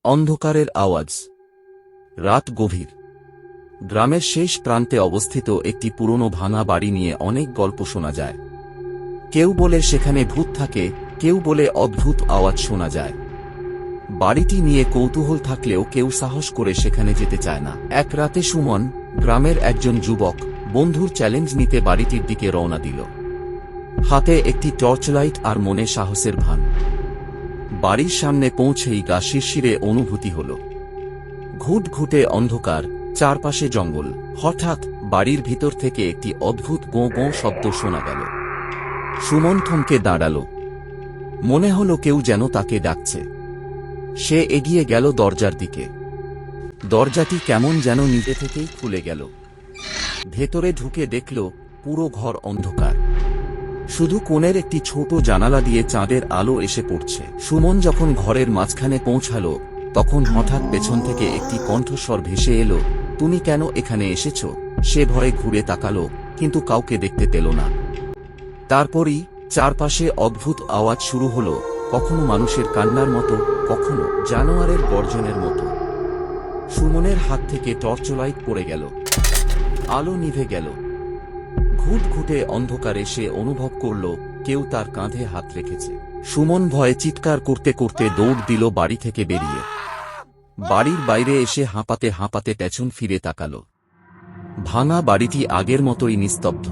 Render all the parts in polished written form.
অন্ধকারের আওয়াজ। রাত গভীর। গ্রামের শেষ প্রান্তে অবস্থিত একটি পুরনো ভাঙা বাড়ি নিয়ে অনেক গল্প শোনা যায়। কেউ বলে সেখানে ভূত থাকে, কেউ বলে অদ্ভুত আওয়াজ শোনা যায়। বাড়িটি নিয়ে কৌতূহল থাকলেও কেউ সাহস করে সেখানে যেতে চায় না। এক রাতে সুমন, গ্রামের একজন যুবক, বন্ধুর চ্যালেঞ্জ নিতে বাড়িটির দিকে রওনা দিল। হাতে একটি টর্চলাইট আর মনে সাহসের ভান। বাড়ির সামনে পৌঁছেই গা শিরশিরে অনুভূতি হল। ঘুটঘুটে অন্ধকার, চারপাশে জঙ্গল। হঠাৎ বাড়ির ভিতর থেকে একটি অদ্ভুত গোঁ গোঁ শব্দ শোনা গেল। সুমন থমকে দাঁড়াল। মনে হল কেউ যেন তাকে ডাকছে। সে এগিয়ে গেল দরজার দিকে। দরজাটি কেমন যেন নিজে থেকেই খুলে গেল। ভেতরে ঢুকে দেখল পুরো ঘর অন্ধকার। শুধু কোণের একটি ছোট জানালা দিয়ে চাঁদের আলো এসে পড়ছে। সুমন যখন ঘরের মাঝখানে পৌঁছাল, তখন হঠাৎ পেছন থেকে একটি কণ্ঠস্বর ভেসে এলো, তুমি কেন এখানে এসেছ? সে ভয়ে ঘুরে তাকাল, কিন্তু কাউকে দেখতে পেল না। তারপরই চারপাশে অদ্ভুত আওয়াজ শুরু হল, কখনো মানুষের কান্নার মতো, কখনো জানোয়ারের গর্জনের মতো। সুমনের হাত থেকে টর্চলাইট পড়ে গেল। আলো নিভে গেল। ঘুটঘুটে অন্ধকারে সে অনুভব করল কেউ তার কাঁধে হাত রেখেছে। সুমন ভয়ে চিৎকার করতে করতে দৌড় দিল বাড়ি থেকে বেরিয়ে। বাড়ির বাইরে এসে হাঁপাতে হাঁপাতে পেছন ফিরে তাকাল। ভাঙা বাড়িটি আগের মতোই নিস্তব্ধ,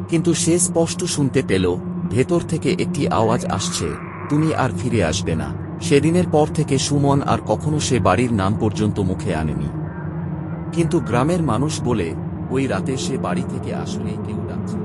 কিন্তু সে স্পষ্ট শুনতে পেল ভেতর থেকে একটি আওয়াজ আসছে, তুমি আর ফিরে আসবে না। সেদিনের পর থেকে সুমন আর কখনো সে বাড়ির নাম পর্যন্ত মুখে আনেনি। কিন্তু গ্রামের মানুষ বলে ওই রাতে সে বাড়ি থেকে আসলেই কেউ ডাকছে।